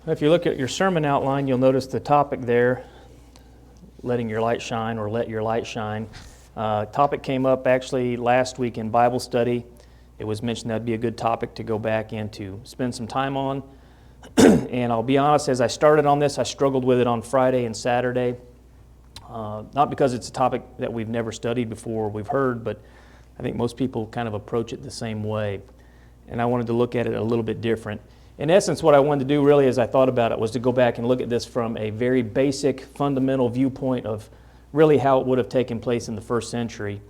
If you look at your sermon outline, you'll notice the topic there, letting your light shine or let your light shine. Topic came up actually last week in Bible study. It was mentioned that'd be a good topic to go back and to spend some time on. And I'll be honest, as I started on this, I struggled with it on Friday and Saturday. Not because it's a topic that we've never studied before or we've heard, but I think most people kind of approach it the same way. And I wanted to look at it a little bit different. In essence, what I wanted to do really as I thought about it was to go back and look at this from a very basic, fundamental viewpoint of really how it would have taken place in the first century.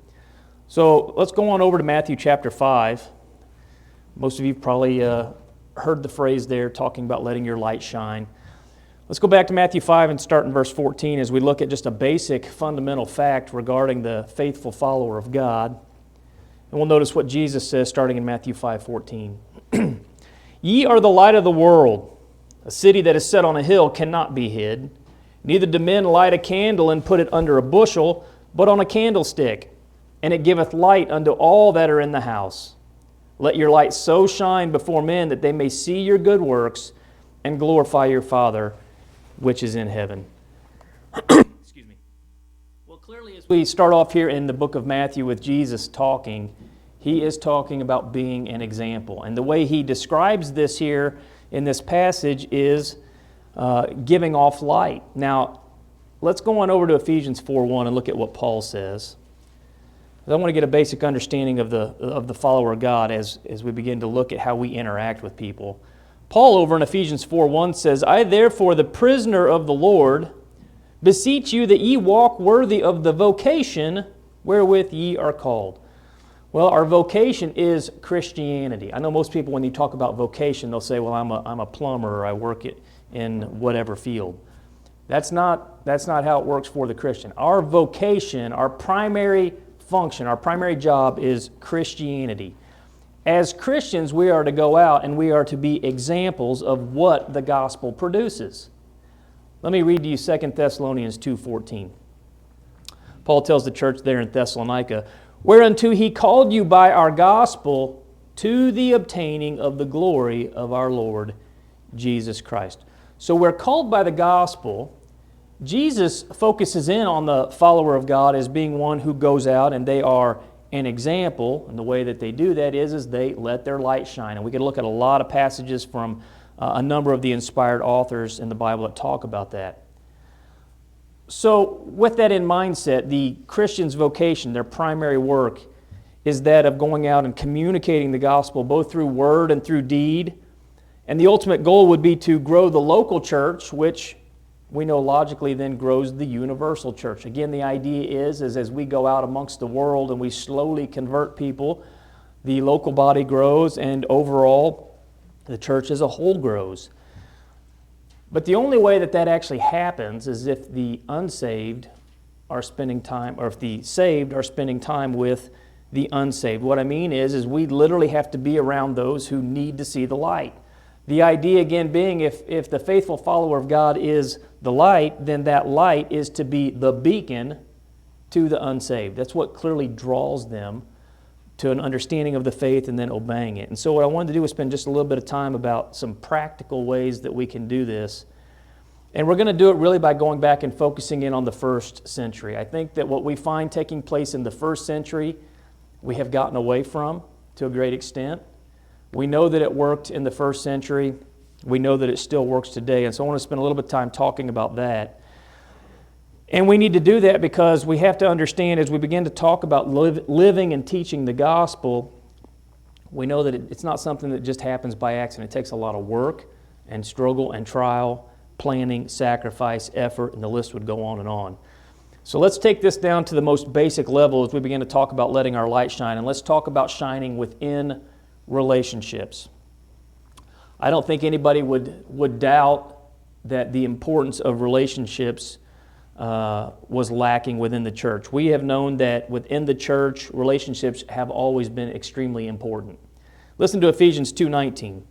So let's go on over to Matthew chapter 5. Most of you probably heard the phrase there talking about letting your light shine. Let's go back to Matthew 5 and start in verse 14 as we look at just a basic fundamental fact regarding the faithful follower of God. And we'll notice what Jesus says starting in Matthew 5:14. Ye are the light of the world. A city that is set on a hill cannot be hid. Neither do men light a candle and put it under a bushel, but on a candlestick, and it giveth light unto all that are in the house. Let your light so shine before men that they may see your good works and glorify your Father which is in heaven. Excuse me. Well, clearly as we start off here in the book of Matthew with Jesus talking, he is talking about being an example. And the way he describes this here in this passage is giving off light. Now, let's go on over to Ephesians 4:1 and look at what Paul says. I want to get a basic understanding of the follower of God as we begin to look at how we interact with people. Paul over in Ephesians 4:1 says, I therefore, the prisoner of the Lord, beseech you that ye walk worthy of the vocation wherewith ye are called. Well, our vocation is Christianity. I know most people, when you talk about vocation, they'll say, well, I'm a plumber or I work in whatever field. That's not how it works for the Christian. Our vocation, our primary function, our primary job is Christianity. As Christians, we are to go out and we are to be examples of what the gospel produces. Let me read to you 2 Thessalonians 2:14. Paul tells the church there in Thessalonica, whereunto he called you by our gospel to the obtaining of the glory of our Lord Jesus Christ. So we're called by the gospel. Jesus focuses in on the follower of God as being one who goes out and they are an example. And the way that they do that is they let their light shine. And we can look at a lot of passages from a number of the inspired authors in the Bible that talk about that. So with that in mindset, the Christian's vocation, their primary work, is that of going out and communicating the gospel both through word and through deed. And the ultimate goal would be to grow the local church, which we know logically then grows the universal church. Again, the idea is as we go out amongst the world and we slowly convert people, the local body grows and overall the church as a whole grows. But the only way that actually happens is if the unsaved are spending time, or if the saved are spending time with the unsaved. What I mean is we literally have to be around those who need to see the light. The idea again being if the faithful follower of God is the light, then that light is to be the beacon to the unsaved. That's what clearly draws them to an understanding of the faith and then obeying it. And so what I wanted to do was spend just a little bit of time about some practical ways that we can do this. And we're going to do it really by going back and focusing in on the first century. I think that what we find taking place in the first century, we have gotten away from to a great extent. We know that it worked in the first century. We know that it still works today. And so I want to spend a little bit of time talking about that. And we need to do that because we have to understand as we begin to talk about living and teaching the gospel, we know that it's not something that just happens by accident. It takes a lot of work and struggle and trial, planning, sacrifice, effort, and the list would go on and on. So let's take this down to the most basic level as we begin to talk about letting our light shine. And let's talk about shining within relationships. I don't think anybody would doubt that the importance of relationships was lacking within the church. We have known that within the church, relationships have always been extremely important. Listen to Ephesians 2:19.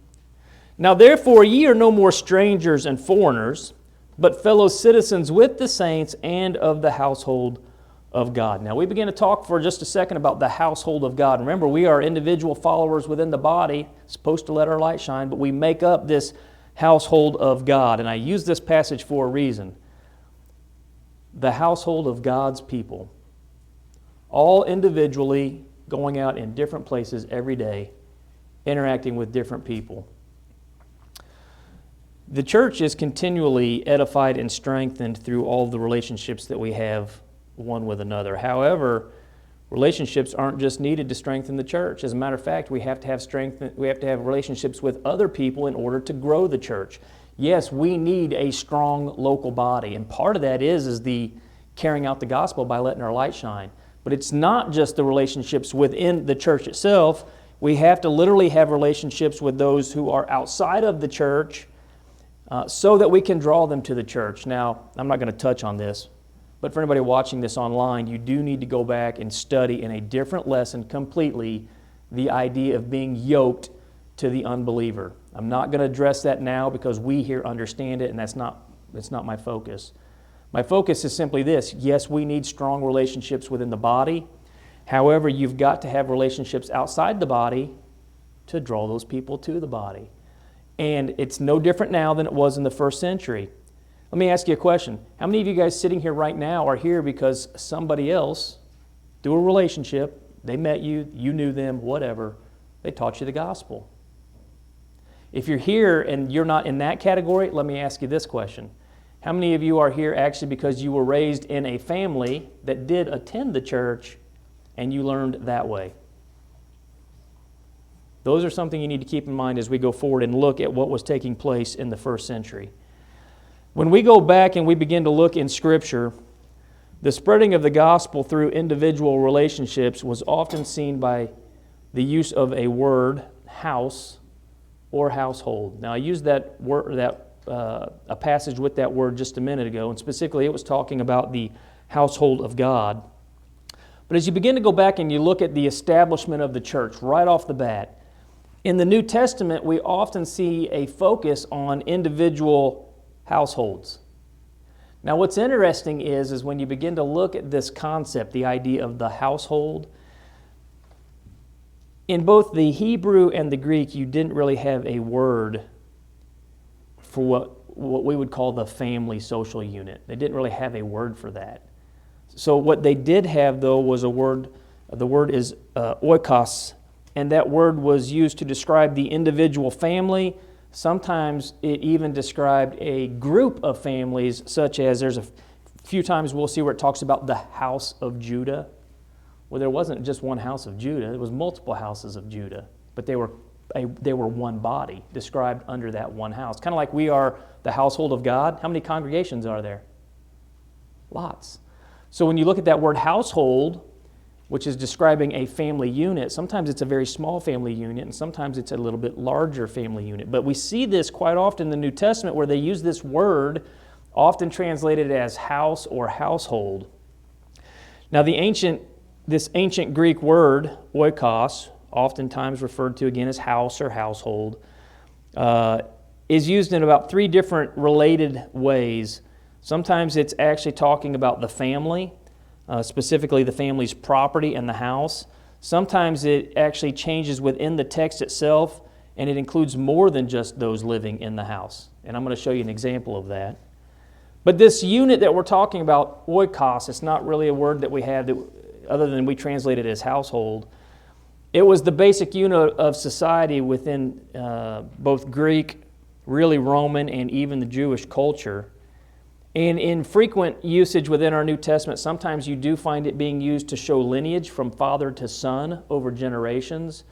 Now therefore ye are no more strangers and foreigners, but fellow citizens with the saints and of the household of God. Now we begin to talk for just a second about the household of God. Remember, we are individual followers within the body, supposed to let our light shine, but we make up this household of God. And I use this passage for a reason. The household of God's people, all individually going out in different places every day, interacting with different people. The church is continually edified and strengthened through all the relationships that we have one with another. However, relationships aren't just needed to strengthen the church. As a matter of fact, we have to have relationships with other people in order to grow the church. Yes, we need a strong local body, and part of that is the carrying out the gospel by letting our light shine. But it's not just the relationships within the church itself. We have to literally have relationships with those who are outside of the church so that we can draw them to the church. Now, I'm not going to touch on this, but for anybody watching this online, you do need to go back and study in a different lesson completely the idea of being yoked to the unbeliever. I'm not going to address that now because we here understand it, and that's not my focus. My focus is simply this. Yes, we need strong relationships within the body. However, you've got to have relationships outside the body to draw those people to the body. And it's no different now than it was in the first century. Let me ask you a question. How many of you guys sitting here right now are here because somebody else, through a relationship, they met you, you knew them, whatever, they taught you the gospel? If you're here and you're not in that category, let me ask you this question. How many of you are here actually because you were raised in a family that did attend the church and you learned that way? Those are something you need to keep in mind as we go forward and look at what was taking place in the first century. When we go back and we begin to look in Scripture, the spreading of the gospel through individual relationships was often seen by the use of a word, house or household. Now, I used that word, a passage with that word just a minute ago, and specifically it was talking about the household of God. But as you begin to go back and you look at the establishment of the church right off the bat, in the New Testament, we often see a focus on individual households. Now, what's interesting is when you begin to look at this concept, the idea of the household, in both the Hebrew and the Greek, you didn't really have a word for what we would call the family social unit. They didn't really have a word for that. So what they did have, though, was a word. The word is oikos, and that word was used to describe the individual family. Sometimes it even described a group of families, such as there's a few times we'll see where it talks about the house of Judah. Well, there wasn't just one house of Judah. There was multiple houses of Judah, but they were one body described under that one house. Kind of like we are the household of God. How many congregations are there? Lots. So when you look at that word household, which is describing a family unit, sometimes it's a very small family unit, and sometimes it's a little bit larger family unit. But we see this quite often in the New Testament where they use this word, often translated as house or household. Now, this ancient Greek word, oikos, oftentimes referred to again as house or household, is used in about three different related ways. Sometimes it's actually talking about the family, specifically the family's property and the house. Sometimes it actually changes within the text itself, and it includes more than just those living in the house. And I'm going to show you an example of that. But this unit that we're talking about, oikos, it's not really a word that we have other than we translate it as household. It was the basic unit of society within both Greek, really Roman, and even the Jewish culture. And in frequent usage within our New Testament, sometimes you do find it being used to show lineage from father to son over generations.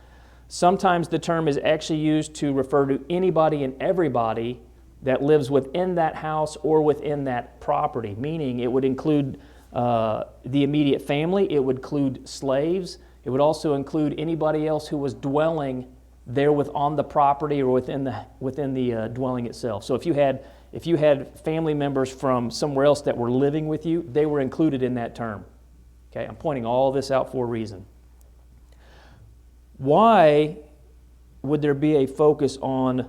Sometimes the term is actually used to refer to anybody and everybody that lives within that house or within that property, meaning it would include the immediate family, it would include slaves, it would also include anybody else who was dwelling there on the property or within the dwelling itself. So if you had family members from somewhere else that were living with you, they were included in that term. Okay, I'm pointing all this out for a reason. Why would there be a focus on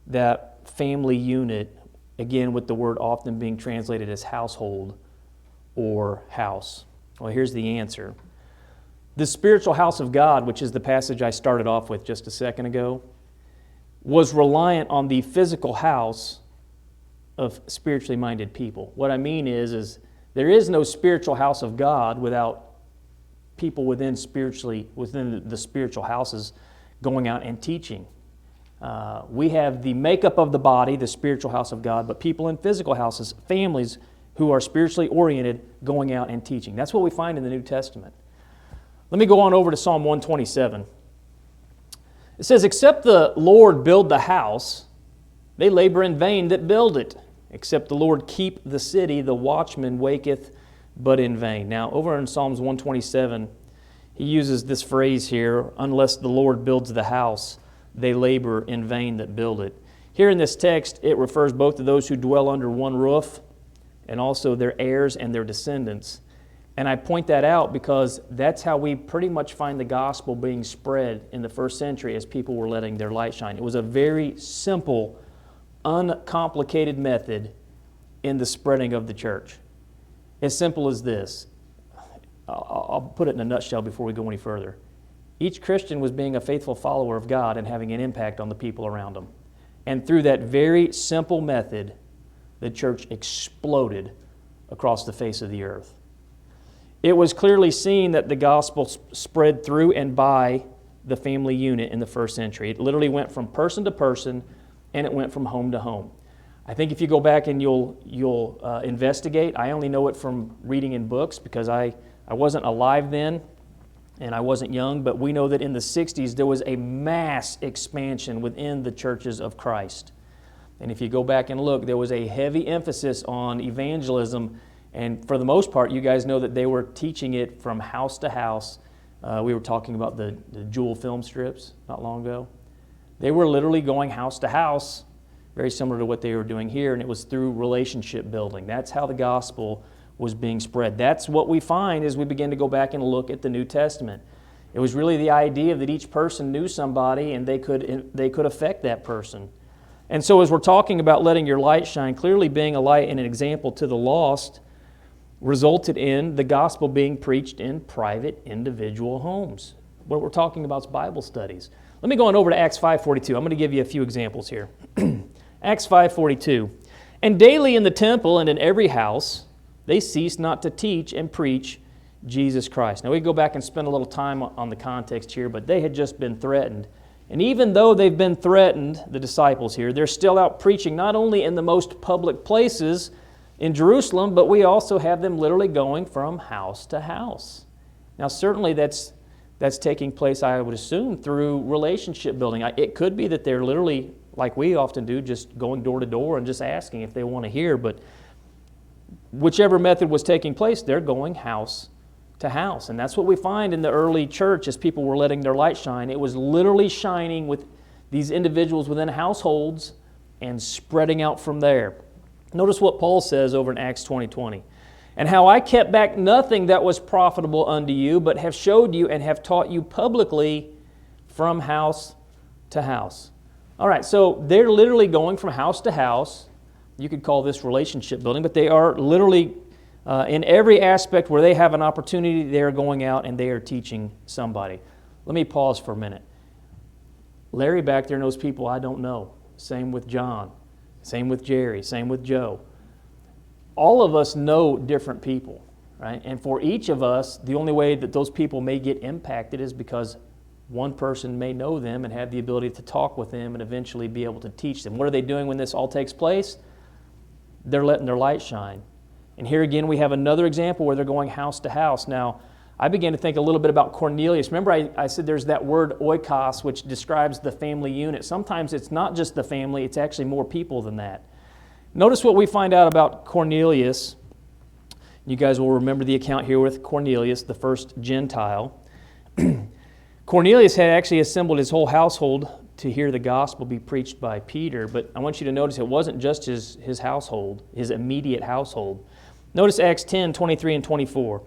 that family unit, again with the word often being translated as household or house? Well, here's the answer. The spiritual house of God, which is the passage I started off with just a second ago, was reliant on the physical house of spiritually minded people. What I mean is there is no spiritual house of God without people within the spiritual houses going out and teaching. We have the makeup of the body, the spiritual house of God, but people in physical houses, families who are spiritually oriented, going out and teaching. That's what we find in the New Testament. Let me go on over to Psalm 127. It says, "Except the Lord build the house, they labor in vain that build it. Except the Lord keep the city, the watchman waketh but in vain." Now, over in Psalms 127, he uses this phrase here, "Unless the Lord builds the house, they labor in vain that build it." Here in this text, it refers both to those who dwell under one roof and also their heirs and their descendants. And I point that out because that's how we pretty much find the gospel being spread in the first century as people were letting their light shine. It was a very simple, uncomplicated method in the spreading of the church. As simple as this. I'll put it in a nutshell before we go any further. Each Christian was being a faithful follower of God and having an impact on the people around them. And through that very simple method, the church exploded across the face of the earth. It was clearly seen that the gospel spread through and by the family unit in the first century. It literally went from person to person, and it went from home to home. I think if you go back and you'll investigate, I only know it from reading in books because I wasn't alive then and I wasn't young, but we know that in the 60s there was a mass expansion within the churches of Christ. And if you go back and look, there was a heavy emphasis on evangelism. And for the most part, you guys know that they were teaching it from house to house. We were talking about the Jewel film strips not long ago. They were literally going house to house, very similar to what they were doing here, and it was through relationship building. That's how the gospel was being spread. That's what we find as we begin to go back and look at the New Testament. It was really the idea that each person knew somebody and they could affect that person. And so as we're talking about letting your light shine, clearly being a light and an example to the lost resulted in the gospel being preached in private individual homes. What we're talking about is Bible studies. Let me go on over to Acts 5:42. I'm going to give you a few examples here. Acts 5:42. "And daily in the temple and in every house they ceased not to teach and preach Jesus Christ." Now we go back and spend a little time on the context here, but they had just been threatened. And even though they've been threatened, the disciples here, they're still out preaching not only in the most public places in Jerusalem, but we also have them literally going from house to house. Now certainly that's taking place, I would assume, through relationship building. It could be that they're literally, like we often do, just going door to door and just asking if they want to hear, but whichever method was taking place, they're going house to house. And that's what we find in the early church as people were letting their light shine. It was literally shining with these individuals within households and spreading out from there. Notice what Paul says over in Acts 20:20. "And how I kept back nothing that was profitable unto you, but have showed you and have taught you publicly from house to house." All right, so they're literally going from house to house. You could call this relationship building, but they are literally in every aspect where they have an opportunity, they are going out and they are teaching somebody. Let me pause for a minute. Larry back there knows people I don't know. Same with John. Same with Jerry. Same with Joe. All of us know different people, right? And for each of us, the only way that those people may get impacted is because one person may know them and have the ability to talk with them and eventually be able to teach them. What are they doing when this all takes place? They're letting their light shine. And here again, we have another example where they're going house to house. Now, I began to think a little bit about Cornelius. Remember I said there's that word oikos, which describes the family unit. Sometimes it's not just the family, it's actually more people than that. Notice what we find out about Cornelius. You guys will remember the account here with Cornelius, the first Gentile. Cornelius had actually assembled his whole household to hear the gospel be preached by Peter, but I want you to notice it wasn't just his household, his immediate household. Notice Acts 10:23 and 24.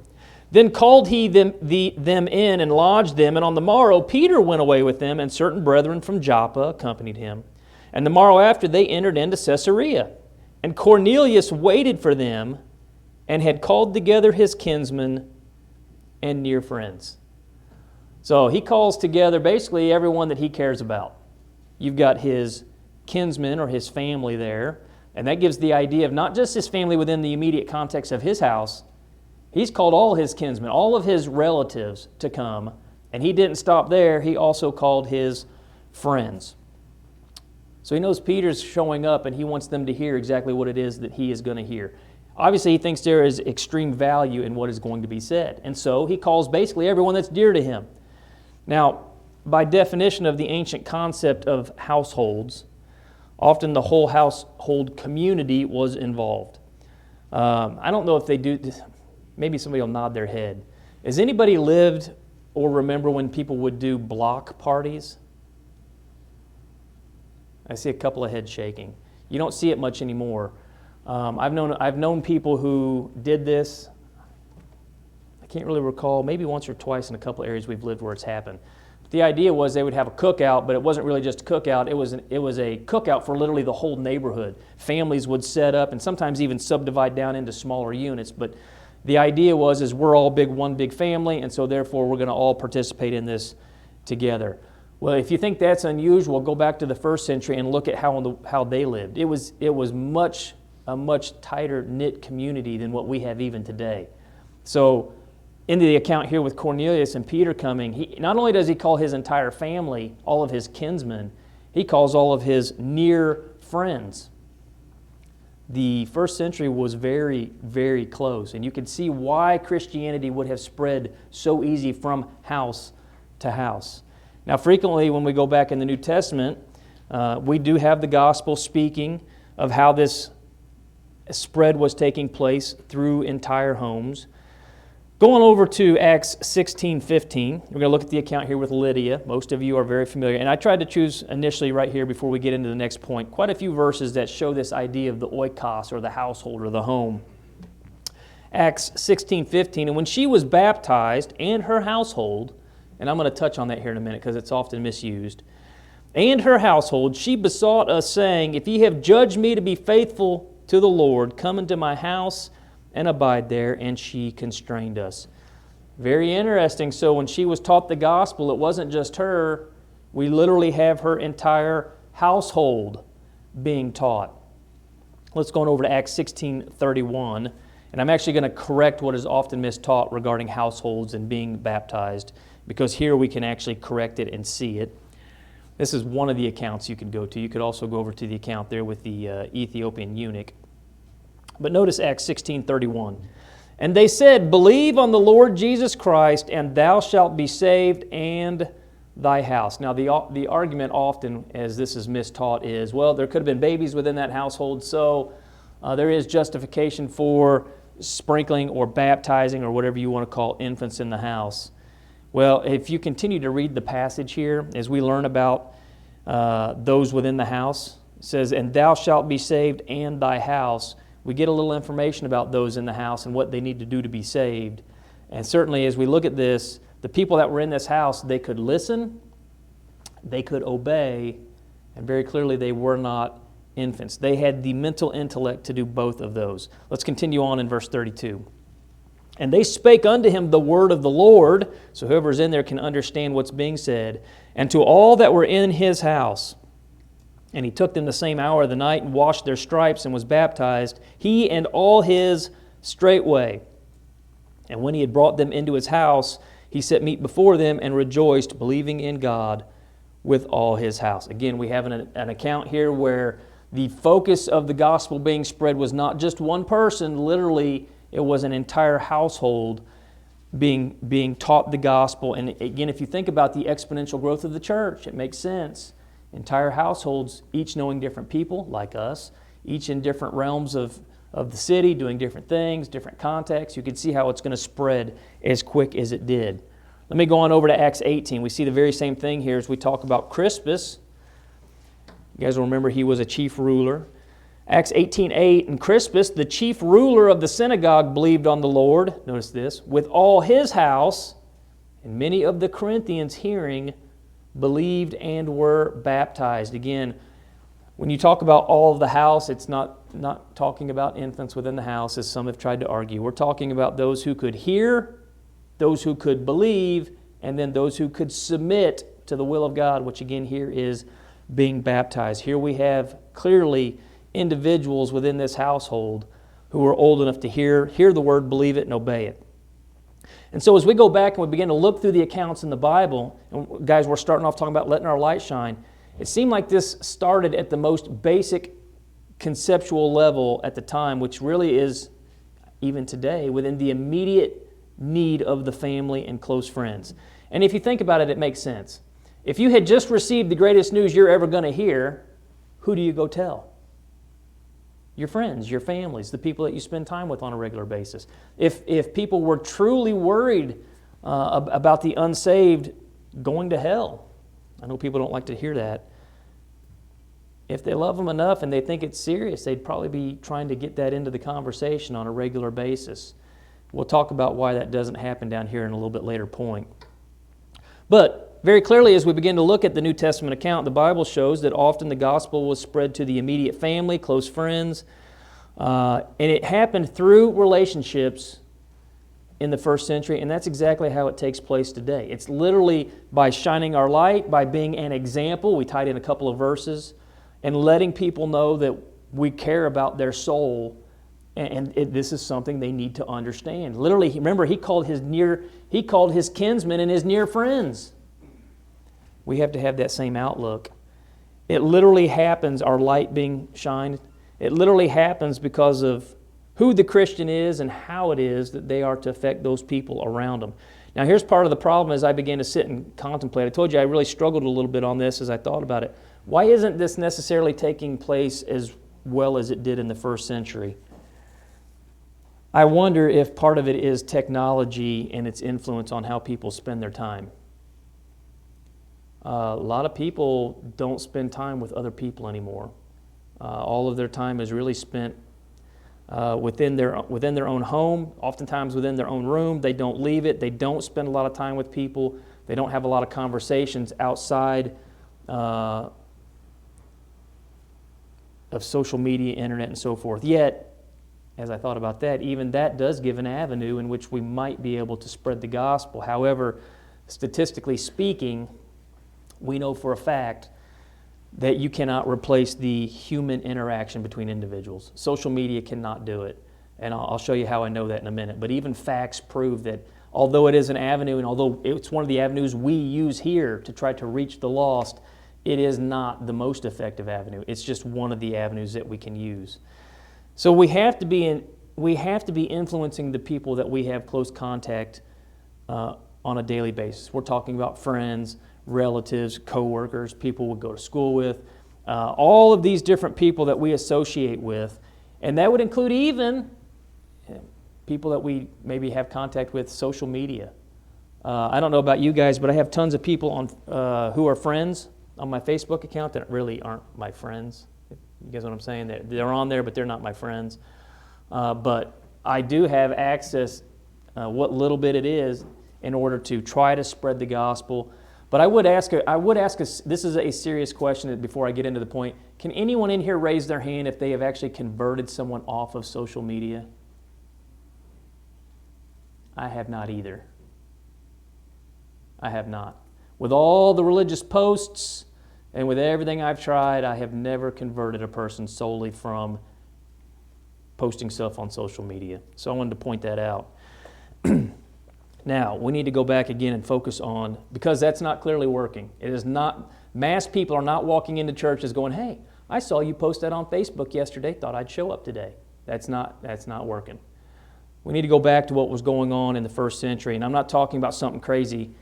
"Then called he them in and lodged them, and on the morrow Peter went away with them, and certain brethren from Joppa accompanied him. And the morrow after they entered into Caesarea. And Cornelius waited for them, and had called together his kinsmen and near friends." So he calls together basically everyone that he cares about. You've got his kinsmen or his family there. And that gives the idea of not just his family within the immediate context of his house. He's called all his kinsmen, all of his relatives to come. And he didn't stop there. He also called his friends. So he knows Peter's showing up and he wants them to hear exactly what it is that he is going to hear. Obviously, he thinks there is extreme value in what is going to be said. And so he calls basically everyone that's dear to him. Now, by definition of the ancient concept of households, often the whole household community was involved. I don't know if they do, maybe somebody will nod their head. Has anybody lived or remember when people would do block parties? I see a couple of heads shaking. You don't see it much anymore. I've known people who did this. I can't really recall, maybe once or twice in a couple of areas we've lived where it's happened. The idea was they would have a cookout, but it wasn't really just a cookout. It was a cookout for literally the whole neighborhood. Families would set up and sometimes even subdivide down into smaller units. But the idea was we're all one big family, and so therefore we're going to all participate in this together. Well, if you think that's unusual, go back to the first century and look at how they lived. It was a much tighter knit community than what we have even today. So, into the account here with Cornelius and Peter coming, not only does he call his entire family, all of his kinsmen, he calls all of his near friends. The first century was very, very close, and you can see why Christianity would have spread so easy from house to house. Now, frequently when we go back in the New Testament, we do have the gospel speaking of how this spread was taking place through entire homes. Going over to Acts 16:15, we're going to look at the account here with Lydia. Most of you are very familiar. And I tried to choose initially right here before we get into the next point, quite a few verses that show this idea of the oikos, or the household, or the home. Acts 16:15, and when she was baptized and her household, and I'm going to touch on that here in a minute because it's often misused, and her household, she besought us, saying, if ye have judged me to be faithful to the Lord, come into my house and abide there, and she constrained us. Very interesting. So when she was taught the gospel, it wasn't just her. We literally have her entire household being taught. Let's go on over to Acts 16:31, and I'm actually going to correct what is often mistaught regarding households and being baptized, because here we can actually correct it and see it. This is one of the accounts you could go to. You could also go over to the account there with the Ethiopian eunuch. But notice Acts 16:31. And they said, believe on the Lord Jesus Christ, and thou shalt be saved, and thy house. Now, the argument often, as this is mistaught, is, well, there could have been babies within that household, so there is justification for sprinkling or baptizing or whatever you want to call infants in the house. Well, if you continue to read the passage here, as we learn about those within the house, it says, and thou shalt be saved, and thy house. We get a little information about those in the house and what they need to do to be saved. And certainly as we look at this, the people that were in this house, they could listen, they could obey, and very clearly they were not infants. They had the mental intellect to do both of those. Let's continue on in verse 32. And they spake unto him the word of the Lord, so whoever's in there can understand what's being said, and to all that were in his house. And he took them the same hour of the night and washed their stripes and was baptized, he and all his straightway. And when he had brought them into his house, he set meat before them and rejoiced, believing in God with all his house. Again, we have an account here where the focus of the gospel being spread was not just one person. Literally, it was an entire household being taught the gospel. And again, if you think about the exponential growth of the church, it makes sense. Entire households, each knowing different people like us, each in different realms of the city, doing different things, different contexts. You can see how it's going to spread as quick as it did. Let me go on over to Acts 18. We see the very same thing here as we talk about Crispus. You guys will remember he was a chief ruler. Acts 18:8, and Crispus, the chief ruler of the synagogue, believed on the Lord, notice this, with all his house, and many of the Corinthians hearing believed and were baptized. Again, when you talk about all of the house, it's not talking about infants within the house, as some have tried to argue. We're talking about those who could hear, those who could believe, and then those who could submit to the will of God, which again here is being baptized. Here we have clearly individuals within this household who are old enough to hear the word, believe it, and obey it. And so as we go back and we begin to look through the accounts in the Bible, and guys, we're starting off talking about letting our light shine, it seemed like this started at the most basic conceptual level at the time, which really is, even today, within the immediate need of the family and close friends. And if you think about it, it makes sense. If you had just received the greatest news you're ever going to hear, who do you go tell? Your friends, your families, the people that you spend time with on a regular basis. If people were truly worried about the unsaved going to hell, I know people don't like to hear that. If they love them enough and they think it's serious, they'd probably be trying to get that into the conversation on a regular basis. We'll talk about why that doesn't happen down here in a little bit later point. But very clearly, as we begin to look at the New Testament account, the Bible shows that often the gospel was spread to the immediate family, close friends, and it happened through relationships in the first century, and that's exactly how it takes place today. It's literally by shining our light, by being an example. We tied in a couple of verses, and letting people know that we care about their soul, and this is something they need to understand. Literally, remember, he called his kinsmen and his near friends. We have to have that same outlook. It literally happens, our light being shined, it literally happens because of who the Christian is and how it is that they are to affect those people around them. Now, here's part of the problem as I began to sit and contemplate. I told you I really struggled a little bit on this as I thought about it. Why isn't this necessarily taking place as well as it did in the first century? I wonder if part of it is technology and its influence on how people spend their time. A lot of people don't spend time with other people anymore. All of their time is really spent within their own home, oftentimes within their own room. They don't leave it. They don't spend a lot of time with people. They don't have a lot of conversations outside of social media, internet, and so forth. Yet, as I thought about that, even that does give an avenue in which we might be able to spread the gospel. However, statistically speaking, we know for a fact that you cannot replace the human interaction between individuals. Social media cannot do it. And I'll show you how I know that in a minute. But even facts prove that although it is an avenue, and although it's one of the avenues we use here to try to reach the lost, it is not the most effective avenue. It's just one of the avenues that we can use. So we have to be influencing the people that we have close contact on a daily basis. We're talking about friends, relatives, co-workers, people we go to school with, all of these different people that we associate with, and that would include even people that we maybe have contact with social media. I don't know about you guys, but I have tons of people on who are friends on my Facebook account that really aren't my friends. You guys know what I'm saying? They're on there, but they're not my friends. But I do have access, what little bit it is, in order to try to spread the gospel. But I would ask this is a serious question before I get into the point. Can anyone in here raise their hand if they have actually converted someone off of social media? I have not either. I have not. With all the religious posts and with everything I've tried, I have never converted a person solely from posting stuff on social media. So I wanted to point that out. Now, we need to go back again and focus on, because that's not clearly working. It is not, mass people are not walking into churches going, hey, I saw you post that on Facebook yesterday, thought I'd show up today. That's not working. We need to go back to what was going on in the first century, and I'm not talking about something crazy.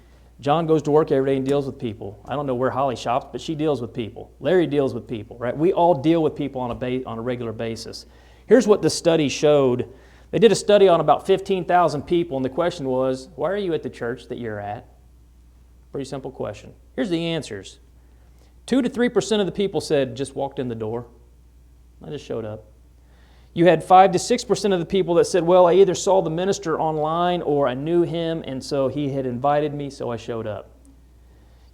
John goes to work every day and deals with people. I don't know where Holly shops, but she deals with people. Larry deals with people, right? We all deal with people on a regular basis. Here's what the study showed. They did a study on about 15,000 people, and the question was, why are you at the church that you're at? Pretty simple question. Here's the answers. 2 to 3% of the people said, just walked in the door. I just showed up. You had 5 to 6% of the people that said, well, I either saw the minister online or I knew him, and so he had invited me, so I showed up.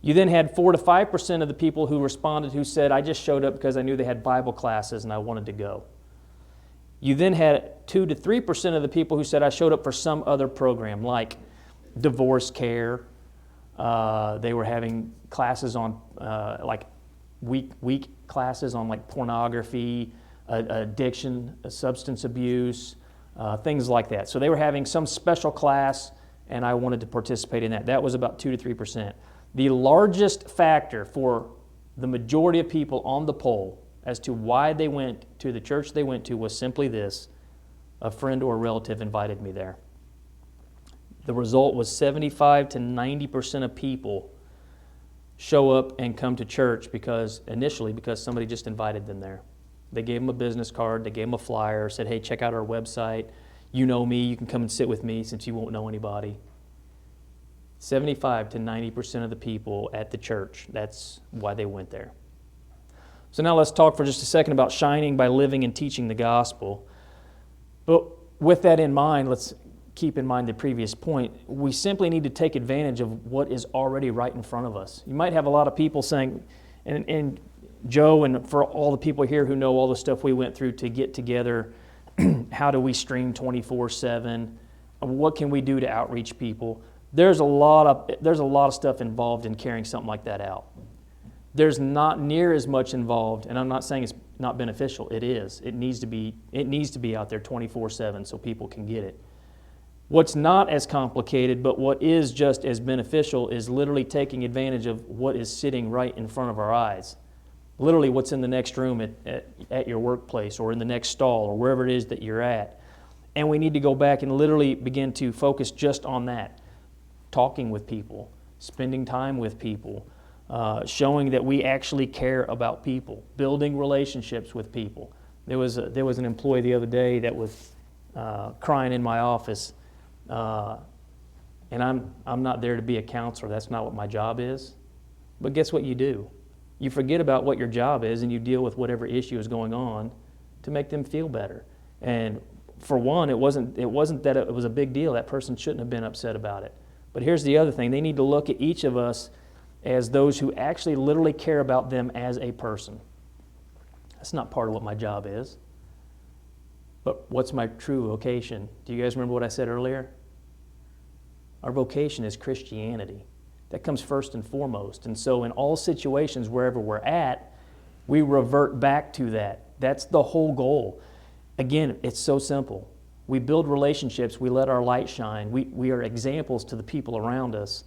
You then had 4 to 5% of the people who responded who said, I just showed up because I knew they had Bible classes and I wanted to go. You then had 2 to 3% of the people who said, I showed up for some other program, like divorce care. They were having classes on like week classes on like pornography, addiction, substance abuse, things like that. So they were having some special class, and I wanted to participate in that. That was about 2 to 3%. The largest factor for the majority of people on the poll as to why they went to the church they went to was simply this: a friend or a relative invited me there. The result was 75 to 90% of people show up and come to church because somebody just invited them there. They gave them a business card, they gave them a flyer, said, hey, check out our website. You know me, you can come and sit with me since you won't know anybody. 75 to 90% of the people at the church, that's why they went there. So now let's talk for just a second about shining by living and teaching the gospel. But with that in mind, let's keep in mind the previous point. We simply need to take advantage of what is already right in front of us. You might have a lot of people saying, and Joe, and for all the people here who know all the stuff we went through to get together, how do we stream 24/7? What can we do to outreach people? There's a lot of stuff involved in carrying something like that out. There's not near as much involved, and I'm not saying it's not beneficial. It is. It needs to be out there 24/7 so people can get it. What's not as complicated, but what is just as beneficial, is literally taking advantage of what is sitting right in front of our eyes. Literally what's in the next room at your workplace, or in the next stall, or wherever it is that you're at. And we need to go back and literally begin to focus just on that. Talking with people, spending time with people, showing that we actually care about people, building relationships with people. There was an employee the other day that was crying in my office, and I'm not there to be a counselor. That's not what my job is. But guess what you do? You forget about what your job is, and you deal with whatever issue is going on to make them feel better. And for one, it wasn't that it was a big deal. That person shouldn't have been upset about it. But here's the other thing. They need to look at each of us as those who actually literally care about them as a person. That's not part of what my job is. But what's my true vocation? Do you guys remember what I said earlier? Our vocation is Christianity. That comes first and foremost. And so in all situations, wherever we're at, we revert back to that. That's the whole goal. Again, it's so simple. We build relationships. We let our light shine. We are examples to the people around us.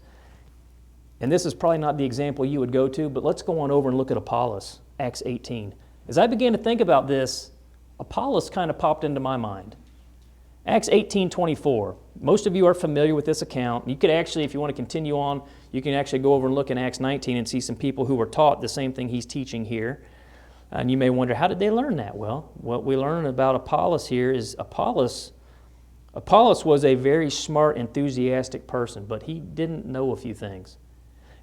And this is probably not the example you would go to, but let's go on over and look at Apollos, Acts 18. As I began to think about this, Apollos kind of popped into my mind. Acts 18:24. Most of you are familiar with this account. You could actually, if you want to continue on, you can actually go over and look in Acts 19 and see some people who were taught the same thing he's teaching here. And you may wonder, how did they learn that? Well, what we learn about Apollos here is Apollos was a very smart, enthusiastic person, but he didn't know a few things.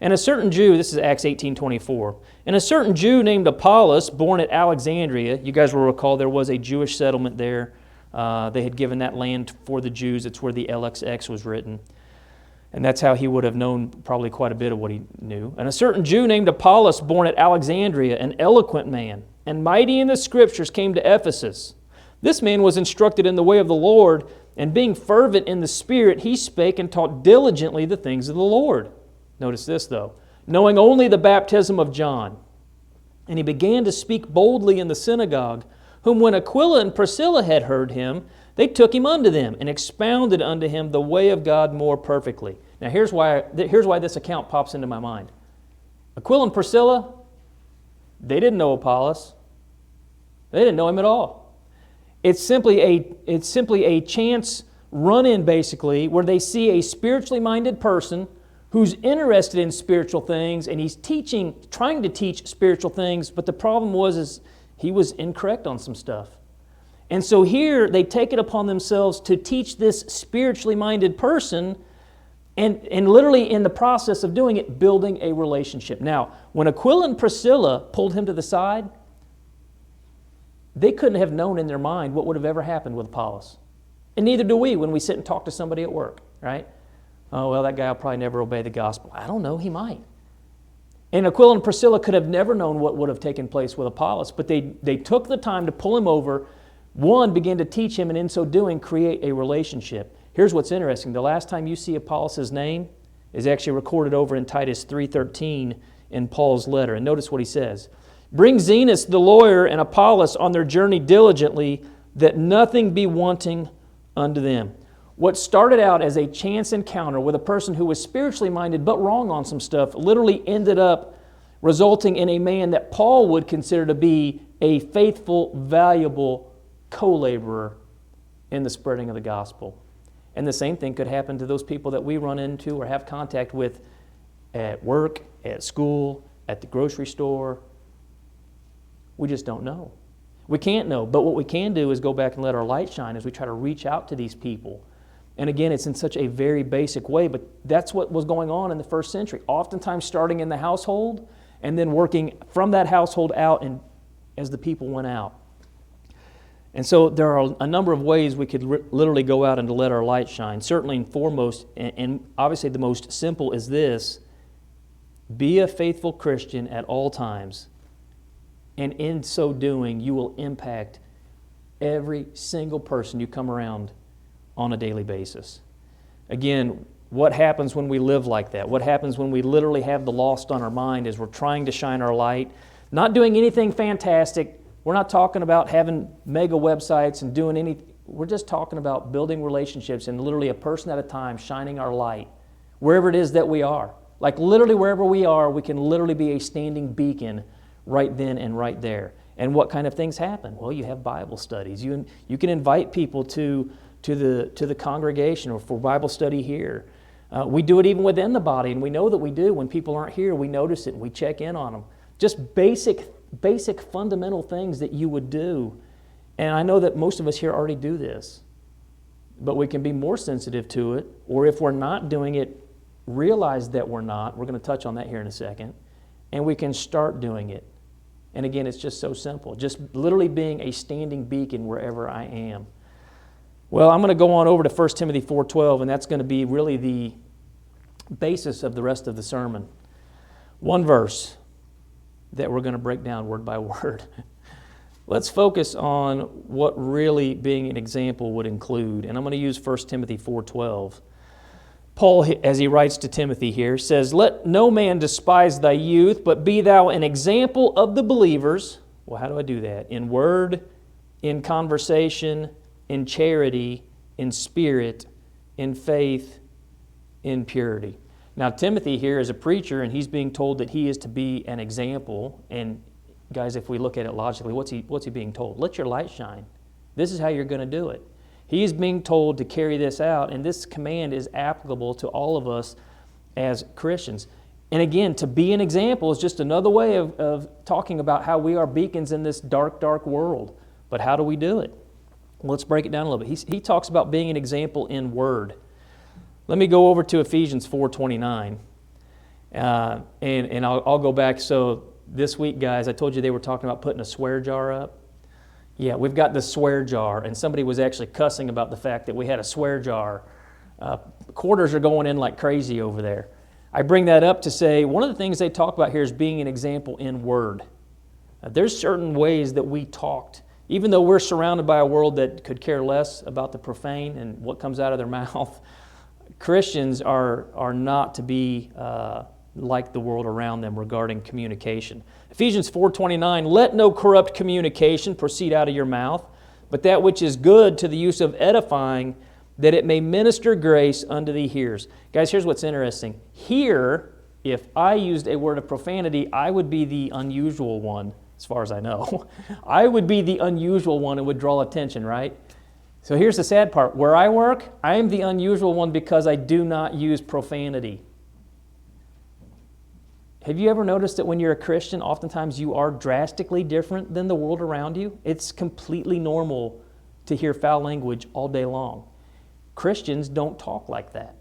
And a certain Jew, this is Acts 18:24, and a certain Jew named Apollos, born at Alexandria, you guys will recall there was a Jewish settlement there. They had given that land for the Jews. It's where the LXX was written. And that's how he would have known probably quite a bit of what he knew. And a certain Jew named Apollos, born at Alexandria, an eloquent man, and mighty in the Scriptures, came to Ephesus. This man was instructed in the way of the Lord, and being fervent in the Spirit, he spake and taught diligently the things of the Lord. Notice this, though. Knowing only the baptism of John. And he began to speak boldly in the synagogue, whom when Aquila and Priscilla had heard him, they took him unto them and expounded unto him the way of God more perfectly. Now here's why this account pops into my mind. Aquila and Priscilla, they didn't know Apollos. They didn't know him at all. It's simply a chance run-in, basically, where they see a spiritually minded person who's interested in spiritual things, and he's trying to teach spiritual things, but the problem was he was incorrect on some stuff. And so here they take it upon themselves to teach this spiritually minded person, and literally in the process of doing it, building a relationship. Now, when Aquila and Priscilla pulled him to the side, they couldn't have known in their mind what would have ever happened with Apollos. And neither do we when we sit and talk to somebody at work, right? Oh, well, that guy will probably never obey the gospel. I don't know, he might. And Aquila and Priscilla could have never known what would have taken place with Apollos, but they took the time to pull him over, one, begin to teach him, and in so doing, create a relationship. Here's what's interesting. The last time you see Apollos' name is actually recorded over in Titus 3:13 in Paul's letter. And notice what he says. Bring Zenas the lawyer and Apollos on their journey diligently, that nothing be wanting unto them. What started out as a chance encounter with a person who was spiritually minded but wrong on some stuff literally ended up resulting in a man that Paul would consider to be a faithful, valuable co-laborer in the spreading of the gospel. And the same thing could happen to those people that we run into or have contact with at work, at school, at the grocery store. We just don't know. We can't know, but what we can do is go back and let our light shine as we try to reach out to these people. And again, it's in such a very basic way, but that's what was going on in the first century. Oftentimes starting in the household and then working from that household out and as the people went out. And so there are a number of ways we could literally go out and to let our light shine. Certainly and foremost, and obviously the most simple is this: be a faithful Christian at all times. And in so doing, you will impact every single person you come around on a daily basis. Again, what happens when we live like that? What happens when we literally have the lost on our mind as we're trying to shine our light? Not doing anything fantastic. We're not talking about having mega websites and doing anything. We're just talking about building relationships and literally a person at a time shining our light wherever it is that we are. Like literally wherever we are, we can literally be a standing beacon right then and right there. And what kind of things happen? Well, you have Bible studies. You can invite people to the congregation or for Bible study here. We do it even within the body, and we know that we do. When people aren't here, we notice it and we check in on them. Just basic fundamental things that you would do. And I know that most of us here already do this, but we can be more sensitive to it, or if we're not doing it, realize that we're not. We're going to touch on that here in a second. And we can start doing it. And again, it's just so simple. Just literally being a standing beacon wherever I am. Well, I'm going to go on over to 1 Timothy 4:12, and that's going to be really the basis of the rest of the sermon. One verse that we're going to break down word by word. Let's focus on what really being an example would include. And I'm going to use 1 Timothy 4:12. Paul, as he writes to Timothy here, says, "Let no man despise thy youth, but be thou an example of the believers." Well, how do I do that? In word, in conversation, in charity, in spirit, in faith, in purity. Now, Timothy here is a preacher, and he's being told that he is to be an example. And guys, if we look at it logically, what's he being told? Let your light shine. This is how you're going to do it. He is being told to carry this out, and this command is applicable to all of us as Christians. And again, to be an example is just another way of talking about how we are beacons in this dark, dark world. But how do we do it? Well, let's break it down a little bit. He talks about being an example in word. Let me go over to Ephesians 4:29, and I'll go back. So this week, guys, I told you they were talking about putting a swear jar up. Yeah, we've got the swear jar, and somebody was actually cussing about the fact that we had a swear jar. Quarters are going in like crazy over there. I bring that up to say one of the things they talk about here is being an example in word. There's certain ways that we talked, even though we're surrounded by a world that could care less about the profane and what comes out of their mouth. Christians are not to be like the world around them regarding communication. Ephesians 4:29, "Let no corrupt communication proceed out of your mouth, but that which is good to the use of edifying, that it may minister grace unto the hearers." Guys, here's what's interesting. Here, if I used a word of profanity, I would be the unusual one, as far as I know. I would be the unusual one and would draw attention, right? So here's the sad part. Where I work, I am the unusual one because I do not use profanity. Have you ever noticed that when you're a Christian, oftentimes you are drastically different than the world around you? It's completely normal to hear foul language all day long. Christians don't talk like that.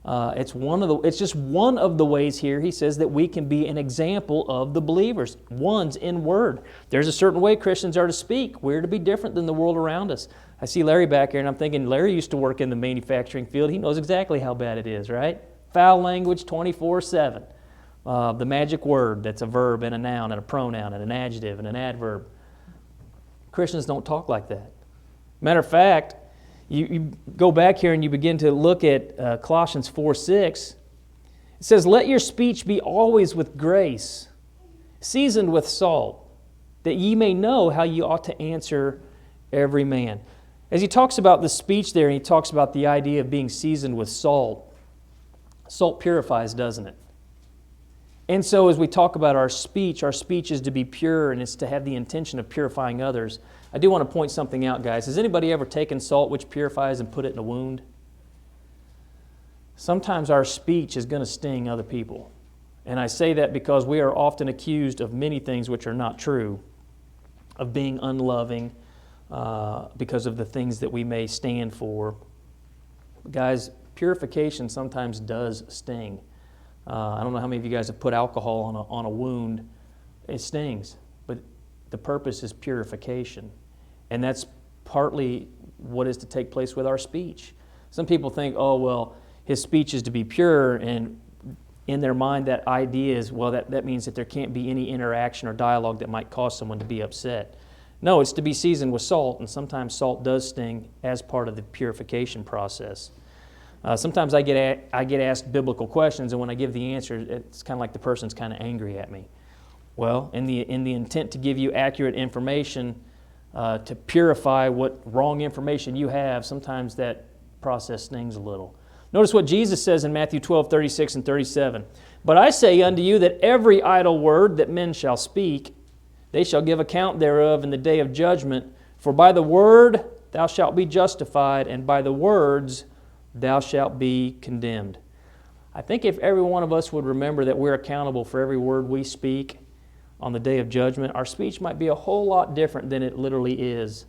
It's just one of the ways here he says that we can be an example of the believers. One's in word. There's a certain way Christians are to speak. We're to be different than the world around us. I see Larry back here, and I'm thinking Larry used to work in the manufacturing field. He knows exactly how bad it is, right? Foul language 24/7. The magic word that's a verb and a noun and a pronoun and an adjective and an adverb. Christians don't talk like that. Matter of fact, you go back here and you begin to look at Colossians 4:6. It says, "Let your speech be always with grace, seasoned with salt, that ye may know how ye ought to answer every man. As he talks about the speech there, and he talks about the idea of being seasoned with salt. Salt purifies, doesn't it? And so as we talk about our speech is to be pure, and it's to have the intention of purifying others. I do want to point something out, guys. Has anybody ever taken salt which purifies and put it in a wound? Sometimes our speech is going to sting other people. And I say that because we are often accused of many things which are not true, of being unloving because of the things that we may stand for. Guys, purification sometimes does sting. I don't know how many of you guys have put alcohol on a wound. It stings, but the purpose is purification. And that's partly what is to take place with our speech. Some people think, oh, well, his speech is to be pure, and in their mind that idea is, well, that means that there can't be any interaction or dialogue that might cause someone to be upset. No, it's to be seasoned with salt, and sometimes salt does sting as part of the purification process. Sometimes I get asked biblical questions, and when I give the answer, it's kind of like the person's kind of angry at me. Well, in the intent to give you accurate information, to purify what wrong information you have, sometimes that process stings a little. Notice what Jesus says in Matthew 12:36 and 37. But I say unto you that every idle word that men shall speak, they shall give account thereof in the day of judgment. For by the word thou shalt be justified, and by the words thou shalt be condemned. I think if every one of us would remember that we're accountable for every word we speak on the day of judgment, our speech might be a whole lot different than it literally is.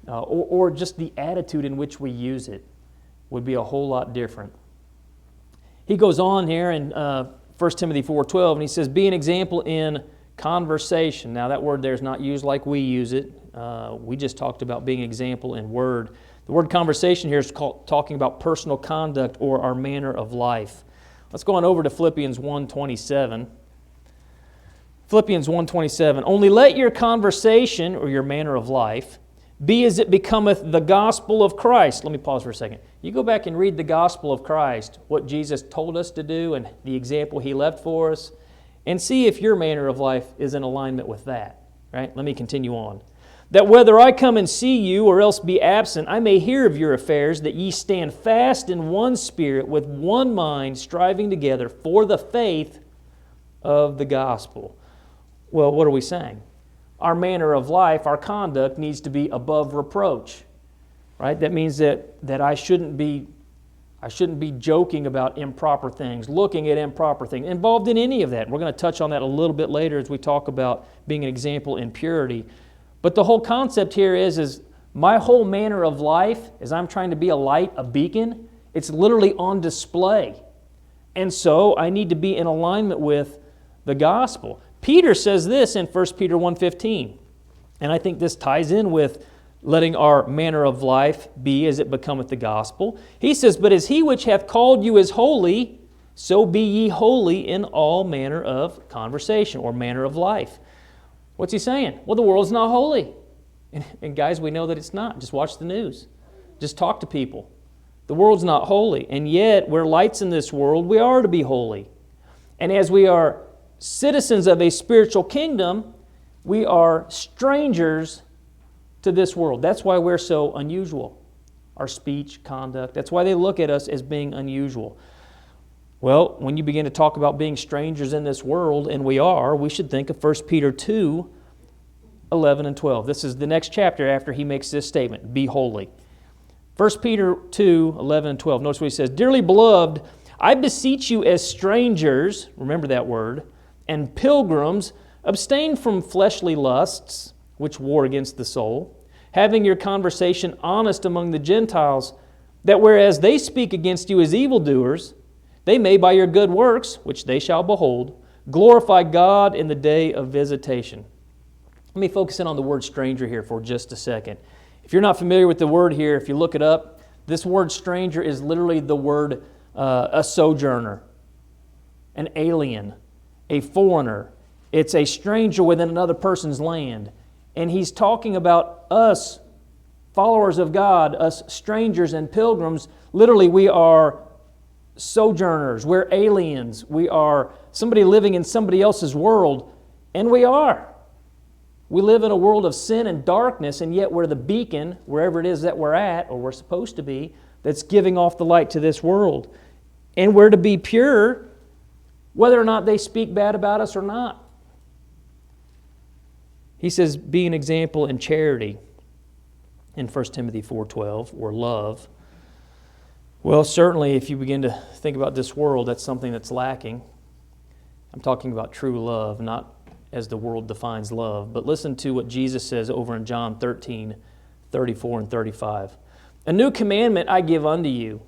Or just the attitude in which we use it would be a whole lot different. He goes on here in 1 Timothy 4:12, and he says, be an example in conversation. Now that word there is not used like we use it. We just talked about being an example in word. The word conversation here is talking about personal conduct or our manner of life. Let's go on over to Philippians 1:27. Philippians 1:27. Only let your conversation or your manner of life be as it becometh the gospel of Christ. Let me pause for a second. You go back and read the gospel of Christ, what Jesus told us to do and the example He left for us, and see if your manner of life is in alignment with that. Right? Let me continue on. That whether I come and see you or else be absent, I may hear of your affairs, that ye stand fast in one spirit, with one mind, striving together for the faith of the gospel. Well, what are we saying? Our manner of life, our conduct needs to be above reproach. Right? That means that I shouldn't be joking about improper things, looking at improper things, involved in any of that. We're going to touch on that a little bit later as we talk about being an example in purity. But the whole concept here is my whole manner of life, as I'm trying to be a light, a beacon, it's literally on display. And so I need to be in alignment with the gospel. Peter says this in 1 Peter 1:15, and I think this ties in with letting our manner of life be as it becometh the gospel. He says, but as he which hath called you is holy, so be ye holy in all manner of conversation or manner of life. What's he saying? Well, the world's not holy. And guys, we know that it's not. Just watch the news. Just talk to people. The world's not holy. And yet, we're lights in this world. We are to be holy. And as we are citizens of a spiritual kingdom, we are strangers to this world. That's why we're so unusual. Our speech, conduct. That's why they look at us as being unusual. Well, when you begin to talk about being strangers in this world, and we are, we should think of 1 Peter 2:11 and 12. This is the next chapter after he makes this statement, be holy. 1 Peter 2:11 and 12. Notice what he says, dearly beloved, I beseech you as strangers, remember that word, and pilgrims, abstain from fleshly lusts, which war against the soul, having your conversation honest among the Gentiles, that whereas they speak against you as evildoers, they may by your good works, which they shall behold, glorify God in the day of visitation. Let me focus in on the word stranger here for just a second. If you're not familiar with the word here, if you look it up, this word stranger is literally the word a sojourner, an alien, a foreigner. It's a stranger within another person's land. And he's talking about us, followers of God, us strangers and pilgrims. Literally, we are sojourners. We're aliens. We are somebody living in somebody else's world. And we are. We live in a world of sin and darkness, and yet we're the beacon, wherever it is that we're at, or we're supposed to be, that's giving off the light to this world. And we're to be pure, whether or not they speak bad about us or not. He says, be an example in charity in 1 Timothy 4:12, or love. Well, certainly if you begin to think about this world, that's something that's lacking. I'm talking about true love, not as the world defines love. But listen to what Jesus says over in John 13:34 and 35. A new commandment I give unto you,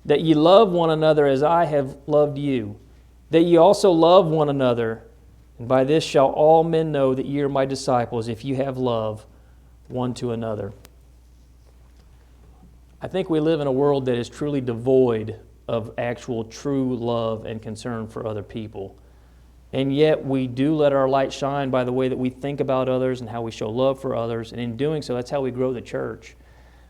that ye love one another as I have loved you, that ye also love one another. And by this shall all men know that ye are my disciples, if you have love one to another. I think we live in a world that is truly devoid of actual true love and concern for other people. And yet we do let our light shine by the way that we think about others and how we show love for others. And in doing so, that's how we grow the church.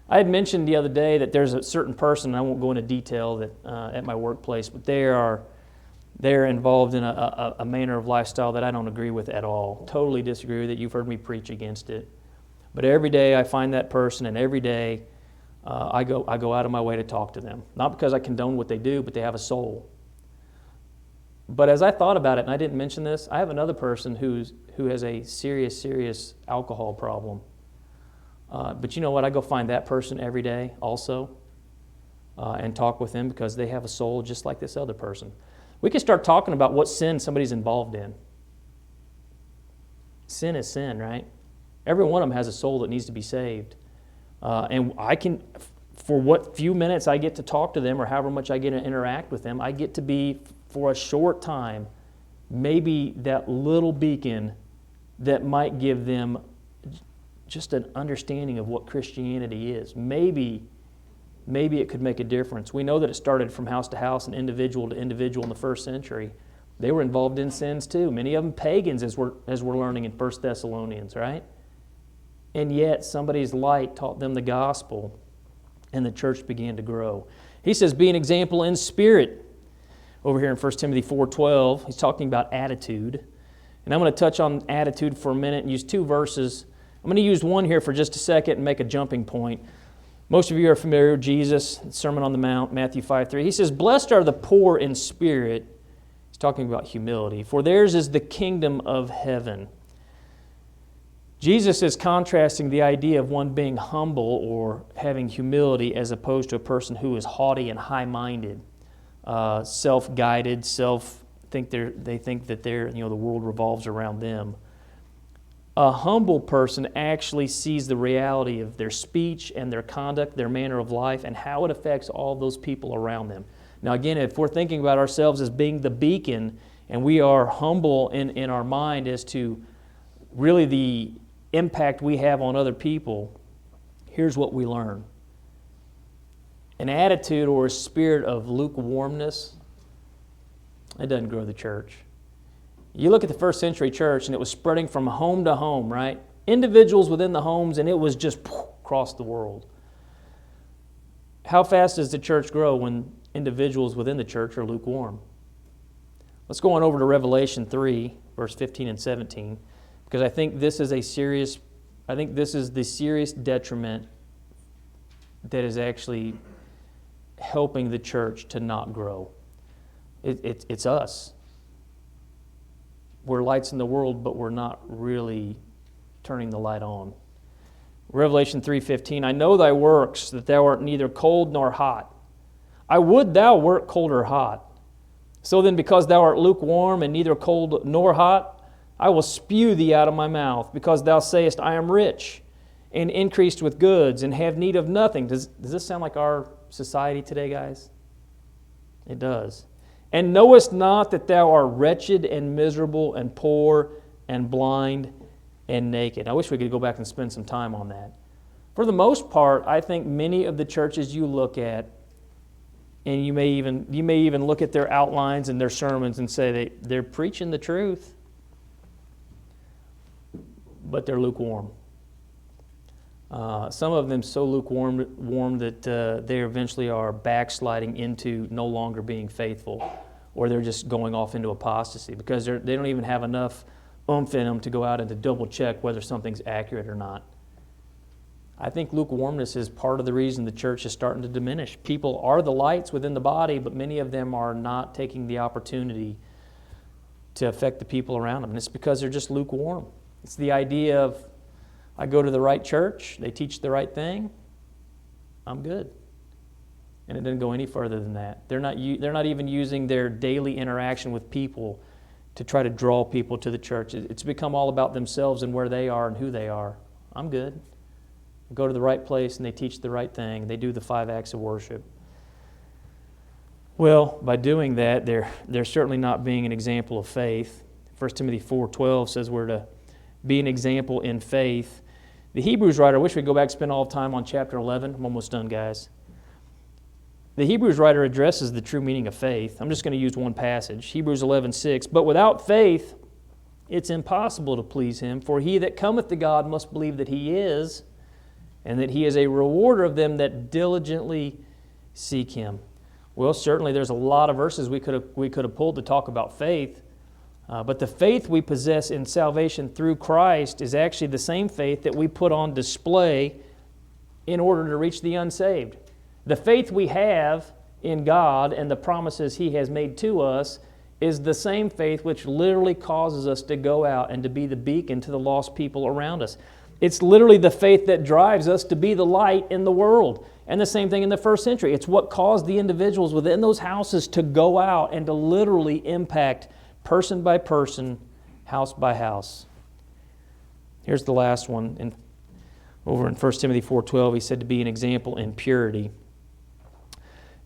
I had mentioned the other day that there's a certain person, I won't go into detail, that at my workplace, but they're involved in a manner of lifestyle that I don't agree with at all. Totally disagree with it. You've heard me preach against it. But every day I find that person, and every day I go out of my way to talk to them. Not because I condone what they do, but they have a soul. But as I thought about it, and I didn't mention this, I have another person who has a serious alcohol problem. But you know what? I go find that person every day also and talk with them because they have a soul just like this other person. We can start talking about what sin somebody's involved in. Sin is sin, right? Every one of them has a soul that needs to be saved. And I can, for what few minutes I get to talk to them or however much I get to interact with them, I get to be, for a short time, maybe that little beacon that might give them just an understanding of what Christianity is. Maybe it could make a difference. We know that it started from house to house and individual to individual in the first century. They were involved in sins too. Many of them pagans, as we're learning in 1 Thessalonians, right? And yet somebody's light taught them the gospel, and the church began to grow. He says, be an example in spirit. Over here in 1 Timothy 4:12, he's talking about attitude. And I'm going to touch on attitude for a minute and use two verses. I'm going to use one here for just a second and make a jumping point. Most of you are familiar with Jesus, Sermon on the Mount, Matthew 5:3. He says, blessed are the poor in spirit. He's talking about humility. For theirs is the kingdom of heaven. Jesus is contrasting the idea of one being humble or having humility as opposed to a person who is haughty and high-minded, self-guided, they think that the world revolves around them. A humble person actually sees the reality of their speech and their conduct, their manner of life, and how it affects all those people around them. Now again, if we're thinking about ourselves as being the beacon, and we are humble in our mind as to really the impact we have on other people, here's what we learn. An attitude or a spirit of lukewarmness, it doesn't grow the church. You look at the first century church, and it was spreading from home to home, right? Individuals within the homes, and it was just across the world. How fast does the church grow when individuals within the church are lukewarm? Let's go on over to Revelation 3, verse 15 and 17, because I think this is the serious detriment that is actually helping the church to not grow. It's us. We're lights in the world, but we're not really turning the light on. Revelation 3:15, I know thy works, that thou art neither cold nor hot. I would thou wert cold or hot. So then, because thou art lukewarm and neither cold nor hot, I will spew thee out of my mouth, because thou sayest, I am rich, and increased with goods, and have need of nothing. Does this sound like our society today, guys? It does. And knowest not that thou art wretched and miserable and poor and blind and naked. I wish we could go back and spend some time on that. For the most part, I think many of the churches you look at, and you may even look at their outlines and their sermons and say they're preaching the truth, but they're lukewarm. Some of them so lukewarm that they eventually are backsliding into no longer being faithful, or they're just going off into apostasy because they don't even have enough oomph in them to go out and to double check whether something's accurate or not. I think lukewarmness is part of the reason the church is starting to diminish. People are the lights within the body, but many of them are not taking the opportunity to affect the people around them. And it's because they're just lukewarm. It's the idea of, I go to the right church, they teach the right thing, I'm good. And it doesn't go any further than that. They're not even using their daily interaction with people to try to draw people to the church. It's become all about themselves and where they are and who they are. I'm good. I go to the right place and they teach the right thing. They do the 5 acts of worship. Well, by doing that, they're certainly not being an example of faith. 1 Timothy 4:12 says we're to be an example in faith. The Hebrews writer, I wish we'd go back and spend all the time on chapter 11. I'm almost done, guys. The Hebrews writer addresses the true meaning of faith. I'm just going to use one passage, Hebrews 11:6. But without faith, it's impossible to please Him, for he that cometh to God must believe that He is, and that He is a rewarder of them that diligently seek Him. Well, certainly there's a lot of verses we could have pulled to talk about faith, but the faith we possess in salvation through Christ is actually the same faith that we put on display in order to reach the unsaved. The faith we have in God and the promises He has made to us is the same faith which literally causes us to go out and to be the beacon to the lost people around us. It's literally the faith that drives us to be the light in the world. And the same thing in the first century. It's what caused the individuals within those houses to go out and to literally impact person by person, house by house. Here's the last one. Over in 1 Timothy 4:12, he said to be an example in purity.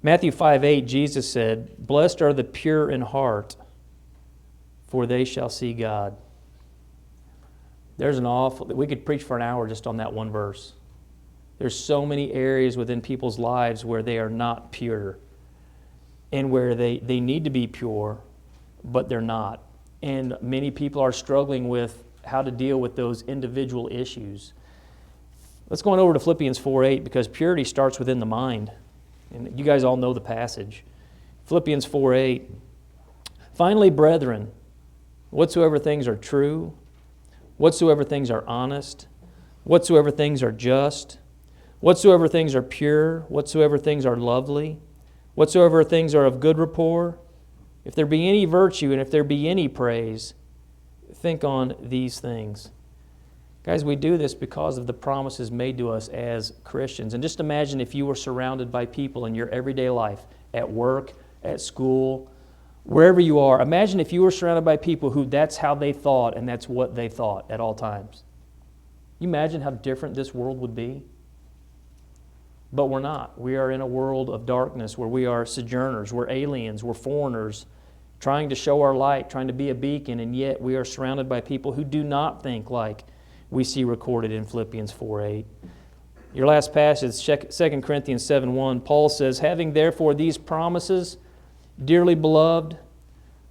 Matthew 5:8, Jesus said, "Blessed are the pure in heart, for they shall see God." We could preach for an hour just on that one verse. There's so many areas within people's lives where they are not pure and where they need to be pure, but they're not. And many people are struggling with how to deal with those individual issues. Let's go on over to Philippians 4:8 because purity starts within the mind. And you guys all know the passage. Philippians 4:8. Finally, brethren, whatsoever things are true, whatsoever things are honest, whatsoever things are just, whatsoever things are pure, whatsoever things are lovely, whatsoever things are of good rapport, if there be any virtue and if there be any praise, think on these things. Guys, we do this because of the promises made to us as Christians. And just imagine if you were surrounded by people in your everyday life, at work, at school, wherever you are. Imagine if you were surrounded by people who that's how they thought and that's what they thought at all times. You imagine how different this world would be? But we're not. We are in a world of darkness where we are sojourners, we're aliens, we're foreigners, trying to show our light, trying to be a beacon, and yet we are surrounded by people who do not think like we see recorded in Philippians 4:8. Your last passage, 2 Corinthians 7:1, Paul says, "Having therefore these promises, dearly beloved,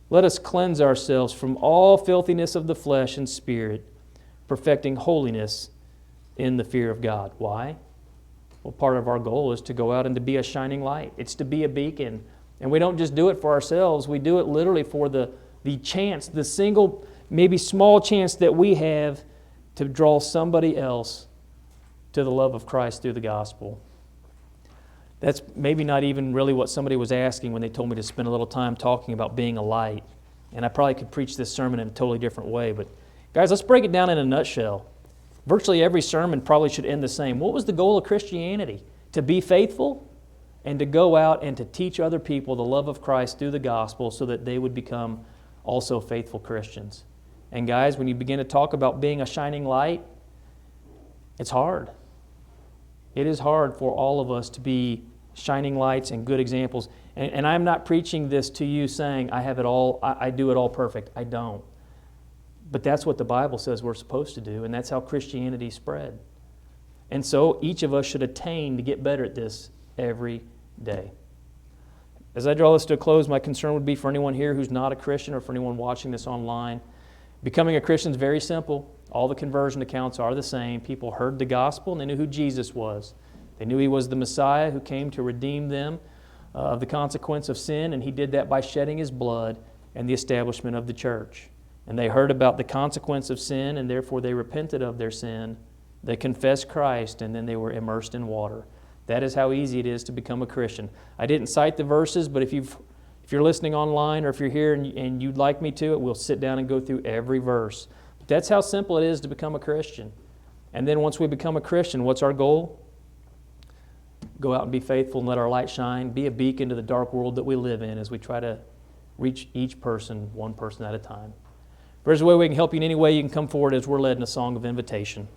let us cleanse ourselves from all filthiness of the flesh and spirit, perfecting holiness in the fear of God." Why? Well, part of our goal is to go out and to be a shining light. It's to be a beacon. And we don't just do it for ourselves. We do it literally for the chance, the single, maybe small chance that we have to draw somebody else to the love of Christ through the gospel. That's maybe not even really what somebody was asking when they told me to spend a little time talking about being a light. And I probably could preach this sermon in a totally different way. But guys, let's break it down in a nutshell. Virtually every sermon probably should end the same. What was the goal of Christianity? To be faithful and to go out and to teach other people the love of Christ through the gospel so that they would become also faithful Christians. And guys, when you begin to talk about being a shining light, it's hard. It is hard for all of us to be shining lights and good examples. And I'm not preaching this to you saying I have it all, I do it all perfect. I don't. But that's what the Bible says we're supposed to do, and that's how Christianity spread. And so each of us should attain to get better at this every day. As I draw this to a close, my concern would be for anyone here who's not a Christian or for anyone watching this online. Becoming a Christian is very simple. All the conversion accounts are the same. People heard the gospel and they knew who Jesus was. They knew He was the Messiah who came to redeem them of the consequence of sin, and He did that by shedding His blood and the establishment of the church. and they heard about the consequence of sin, and therefore they repented of their sin. They confessed Christ, and then they were immersed in water. That is how easy it is to become a Christian. I didn't cite the verses, but if you're listening online or if you're here and you'd like me to, we'll sit down and go through every verse. But that's how simple it is to become a Christian. And then once we become a Christian, what's our goal? Go out and be faithful and let our light shine. Be a beacon to the dark world that we live in as we try to reach each person, one person at a time. If there's a way we can help you in any way, you can come forward as we're led in a song of invitation.